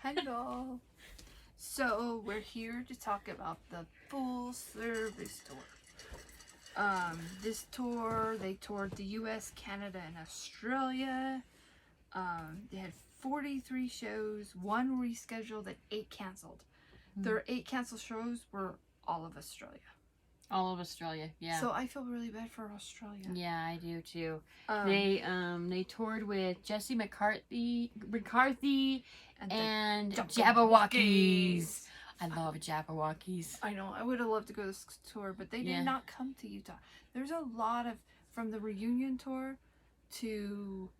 Hello. So we're here to talk about the full service tour. This tour, they toured the US, Canada, and Australia. They had 43 shows, 1 rescheduled, and 8 canceled. Their 8 canceled shows were all of Australia. All of Australia, yeah. So I feel really bad for Australia. Yeah, I do too. They toured with Jesse McCarthy and Jabberwockies. I love Jabberwockies. I know. I would have loved to go to this tour, but they did not come to Utah. There's a lot of, from the reunion tour to,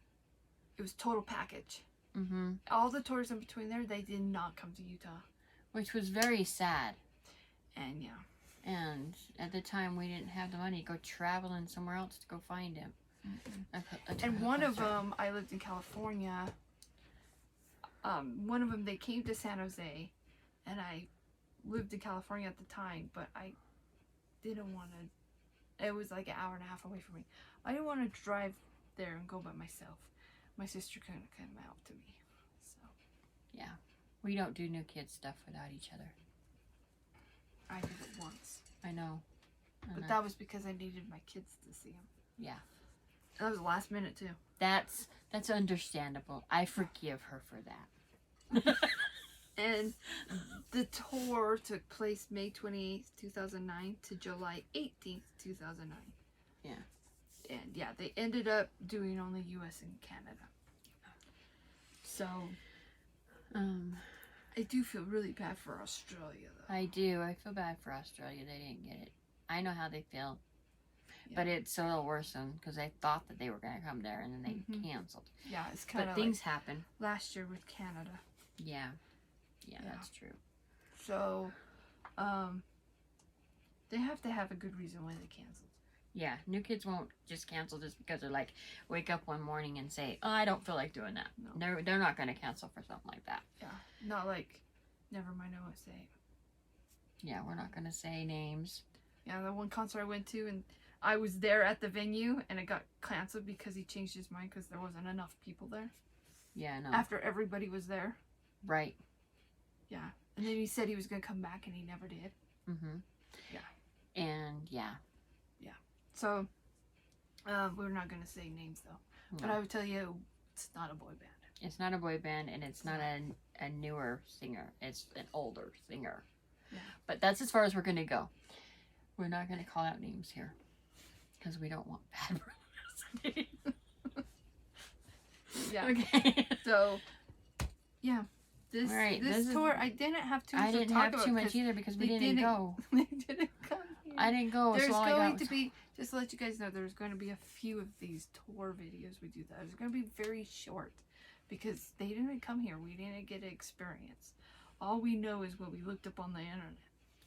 it was total package. Mm-hmm. All the tours in between there, they did not come to Utah. Which was very sad. And yeah. And at the time, we didn't have the money to go traveling somewhere else to go find him. Mm-hmm. And one of them, I lived in California. One of them, they came to San Jose, and I lived in California at the time, but I didn't want to. It was like an hour and a half away from me. I didn't want to drive there and go by myself. My sister couldn't come out to me. So yeah, we don't do New Kids stuff without each other. I did it once. I know. But that was because I needed my kids to see them. Yeah. That was last minute too. That's understandable. I forgive her for that. And the tour took place May 28th, 2009 to July 18th, 2009. Yeah. And yeah, they ended up doing only US and Canada. So, I do feel really bad for Australia, though. I do. I feel bad for Australia. They didn't get it. I know how they feel. Yeah. But it's a little worse because I thought that they were going to come there and then they canceled. Yeah, it's kind of things happen. Last year with Canada. Yeah. Yeah, that's true. So, they have to have a good reason why they canceled. Yeah, New Kids won't just cancel just because they're like, wake up one morning and say, oh, I don't feel like doing that. No. They're not going to cancel for something like that. Yeah, not like, never mind, I won't say it. Yeah, we're not going to say names. Yeah, the one concert I went to, and I was there at the venue, and it got canceled because he changed his mind because there wasn't enough people there. Yeah, no. After everybody was there. Right. Yeah. And then he said he was going to come back, and he never did. Mm-hmm. Yeah. And, yeah. Yeah. So, we're not going to say names, though. No. But I would tell you, it's not a boy band. It's not a boy band, and it's not a newer singer. It's an older singer. Yeah. But that's as far as we're going to go. We're not going to call out names here. Because we don't want bad publicity. Yeah. Okay. So, yeah. This tour, I didn't have too much to talk about. I didn't have too much either because we didn't go. They didn't come here. I didn't go. There's going to be, just to let you guys know, there's going to be a few of these tour videos we do that. It's going to be very short because they didn't come here. We didn't get to experience. All we know is what we looked up on the internet.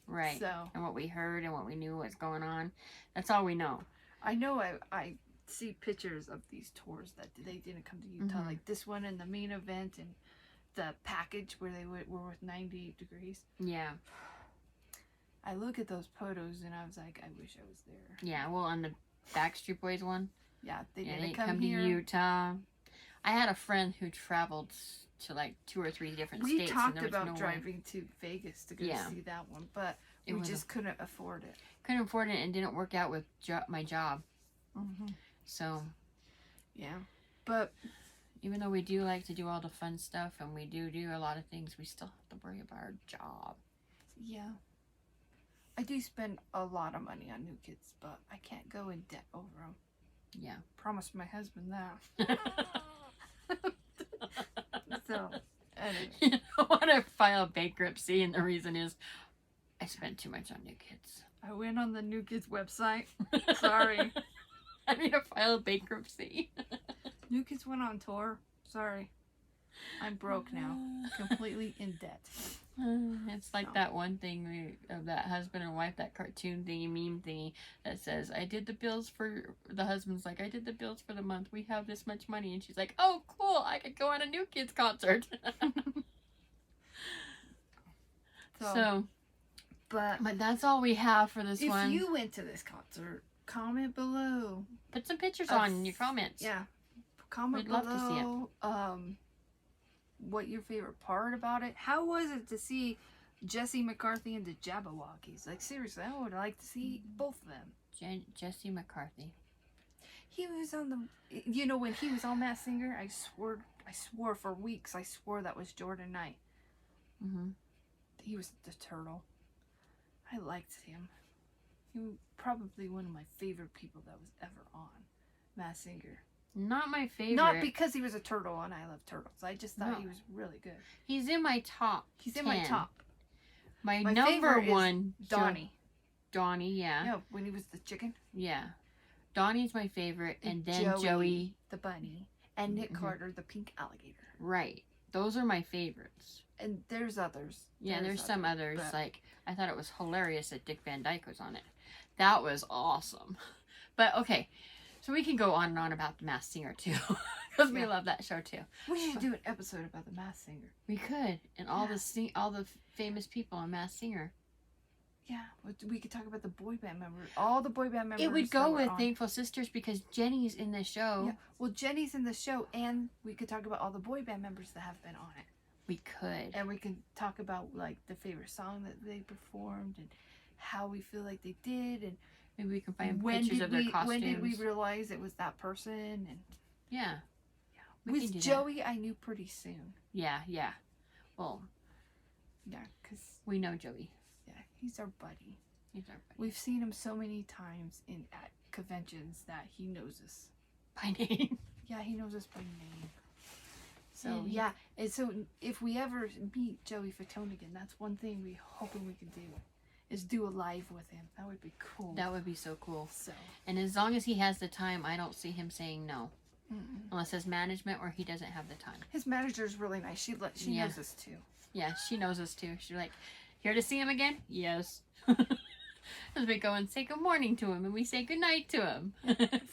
Right. So, and what we heard and what we knew was going on. That's all we know. I know I see pictures of these tours that they didn't come to Utah. Like this one and the main event and the package where they were with 98 degrees. Yeah. I look at those photos and I was like, I wish I was there. Yeah, well, on the Backstreet Boys one. Yeah, they didn't they come to here. Utah. I had a friend who traveled to like 2 or 3 different states. We talked and there was about no driving to Vegas to go see that one, but we just couldn't afford it. Couldn't afford it and didn't work out with my job. Mm-hmm. So. Yeah, but even though we do like to do all the fun stuff and we do a lot of things, we still have to worry about our job. Yeah. I do spend a lot of money on New Kids, but I can't go in debt over them. Yeah. Promised my husband that. So, anyway. You don't want to file bankruptcy, and the reason is I spent too much on New Kids. I went on the New Kids website. Sorry. I need to file bankruptcy. New Kids went on tour. Sorry. I'm broke now. Completely in debt. It's like that one thing of that husband and wife, that cartoon thingy, meme thingy, that says, I did the bills for, the husband's like, I did the bills for the month. We have this much money. And she's like, oh, cool. I could go on a New Kids concert. But that's all we have for this one. If you went to this concert, comment below. Put some pictures on your comments. Yeah. Comment We'd below. love to see it. what your favorite part about it. How was it to see Jesse McCarthy and the Jabberwockies? Like, seriously, I would like to see both of them. Jesse McCarthy. He was on the, you know, when he was on Masked Singer, I swore for weeks, I swore that was Jordan Knight. Mm-hmm. He was the turtle. I liked him. He was probably one of my favorite people that was ever on Masked Singer. Not my favorite. Not because he was a turtle and I love turtles. I just thought No. he was really good. He's in my top. He's in 10. my top. My My number favorite is one. Donnie. Donnie, yeah. Yeah, when he was the chicken. Yeah. Donnie's my favorite, and then Joey the bunny, and Nick Mhm. Carter, the pink alligator. Right. Those are my favorites. And there's others. Yeah, there's some others. but- Like, I thought it was hilarious that Dick Van Dyke was on it. That was awesome. But, okay. So we can go on and on about The Masked Singer, too. Because we Yeah. love that show, too. We should do an episode about the Masked Singer. We could. And all Yeah. all the famous people on Masked Singer. Yeah, we could talk about the boy band members. All the boy band members. It would that go were with on. Thankful Sisters because Jenny's in the show. Yeah. Well, Jenny's in the show, and we could talk about all the boy band members that have been on it. We could. And we can talk about, like, the favorite song that they performed and how we feel like they did, and Maybe we can find pictures of their costumes. when did we realize it was that person? And Yeah. We can with do that. Joey, I knew pretty soon. Yeah, yeah. Well, Yeah, because we know Joey. yeah, he's our buddy. He's our buddy. We've seen him so many times at conventions that he knows us. By name. Yeah, he knows us by name. So And- yeah, and so if we ever meet Joey Fatone again, that's one thing we hoping we can do, is do a live with him. That would be cool. That would be so cool. So And as long as he has the time, I don't see him saying no. mm-mm. Unless it's management or he doesn't have the time. His manager's really nice. She Yeah. knows us too. Yeah, she knows us too. She's like, here to see him again? Yes. As we go and say good morning to him and we say good night to him.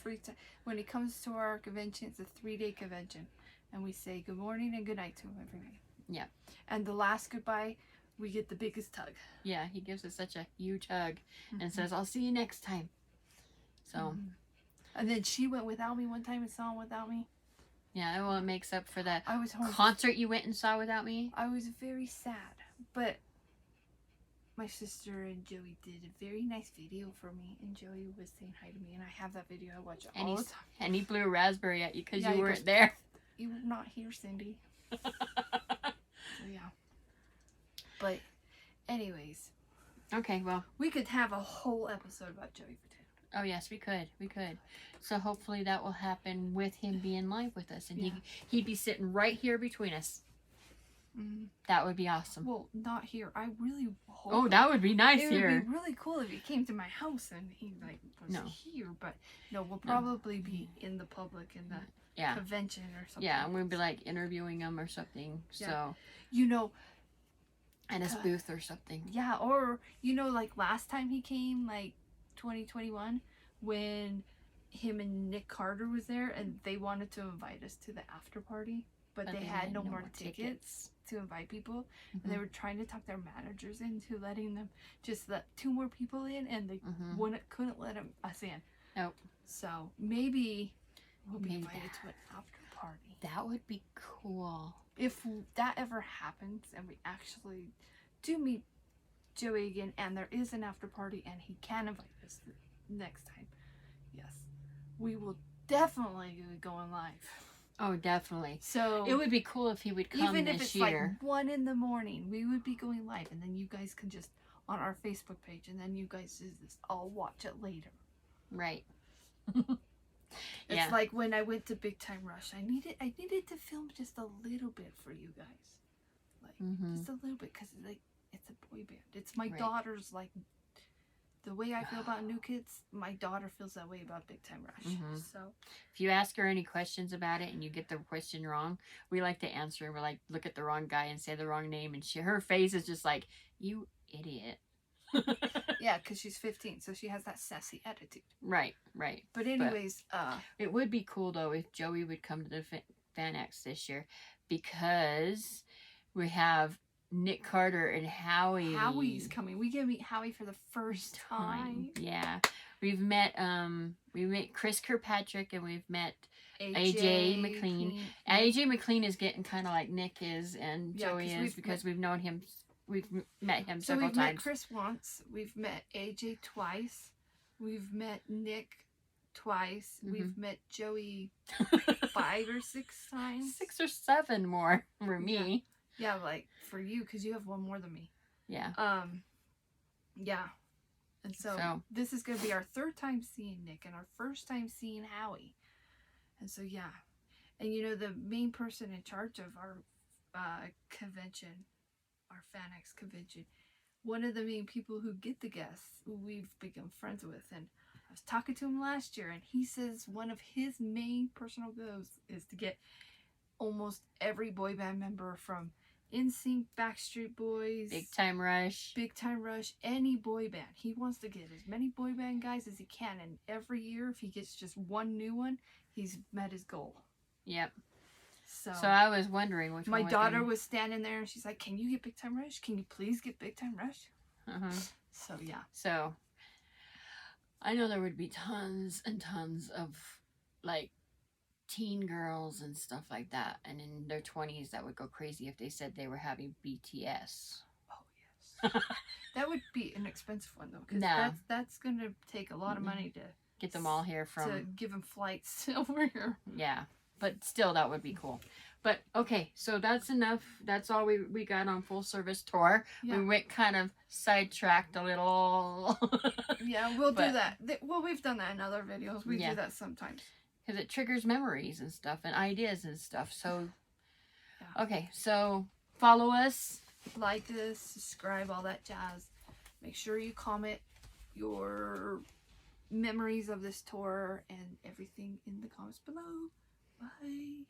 Free time. When he comes to our convention, it's a 3-day convention, and we say good morning and good night to him every night. Yeah. And the last goodbye, we get the biggest hug. Yeah, he gives us such a huge hug and Mhm. says, I'll see you next time. So, Mhm. And then she went without me one time and saw him without me. yeah, well, it makes up for that I was home. concert you went and saw without me. I was very sad, but my sister and Joey did a very nice video for me, and Joey was saying hi to me, and I have that video. I watch it And all he's- the time. And he blew a raspberry at you because Yeah, you he weren't goes, there. You were not here, Cindy. So yeah. But anyways, Okay, well, we could have a whole episode about Joey Fatone. oh yes, we could. We could. So hopefully that will happen with him being live with us. And Yeah. he'd be sitting right here between us. Mm. That would be awesome. Well, not here. I really hope Oh, that would be nice it here. would be really cool if he came to my house and he like was No. here. But no, we'll probably be in the public in the Yeah. convention or something. Yeah, and we'd be like interviewing him or something. Yeah. So, You know, at his booth or something. yeah, or you know, like last time he came, like 2021, when him and Nick Carter was there, and they wanted to invite us to the after party, but they had no more tickets to invite people, and they Mhm. were trying to talk their managers into letting them just let 2 more people in, and they Mhm. couldn't let us in. Nope. So maybe we'll be Maybe invited that. to an after party. That would be cool. If that ever happens and we actually do meet Joey again and there is an after party and he can invite us next time, yes, we will definitely be going live. Oh, definitely. So It would be cool if he would come even if this it's year. like 1 a.m, we would be going live, and then you guys can just on our Facebook page, and then you guys just all watch it later. Right. It's Yeah. like when I went to Big Time Rush. I needed to film just a little bit for you guys, like Mhm. just a little bit, because like it's a boy band. It's my Right. daughter's, like the way I feel about New Kids. My daughter feels that way about Big Time Rush. Mhm. So If you ask her any questions about it and you get the question wrong, we like to answer. We're like, look at the wrong guy and say the wrong name. And her face is just like, you idiot. yeah, because she's 15, so she has that sassy attitude. Right, right. But anyways, It would be cool, though, if Joey would come to the Fan X this year, because we have Nick Carter and Howie. Howie's coming. We get to meet Howie for the first time. Yeah. We've met Chris Kirkpatrick, and we've met AJ McLean. AJ McLean is getting kind of like Nick is and Joey is, because we've known him. We've met him several times. So we've met Chris once. We've met AJ twice. We've met Nick twice. We've met Joey 5 or 6 times. 6 or 7 more for me. Yeah, like for you, because you have one more than me. Yeah. Yeah. And so this is going to be our 3rd time seeing Nick and our 1st time seeing Howie. And so, yeah. And you know, the main person in charge of our convention, our FanX convention, one of the main people who get the guests, who we've become friends with. And I was talking to him last year, and he says one of his main personal goals is to get almost every boy band member from NSYNC, Backstreet Boys, Big Time Rush, any boy band. He wants to get as many boy band guys as he can, and every year, if he gets just one new one, he's met his goal. Yep. So I was wondering which my one. daughter was standing there, and she's like, "Can you get Big Time Rush? Can you please get Big Time Rush?" So yeah. So I know there would be tons and tons of like teen girls and stuff like that, and in their 20s that would go crazy if they said they were having BTS. Oh yes. That would be an expensive one though, because that's gonna take a lot of money to get them all here to give them flights over here. Yeah, but still that would be cool. But okay, so that's enough. That's all we got on Full Service Tour. Yeah. We went kind of sidetracked a little. Yeah, we'll do that. Well, we've done that in other videos. We do that sometimes. Because it triggers memories and stuff and ideas and stuff. So, okay, so follow us. Like us, subscribe, all that jazz. Make sure you comment your memories of this tour and everything in the comments below. Bye.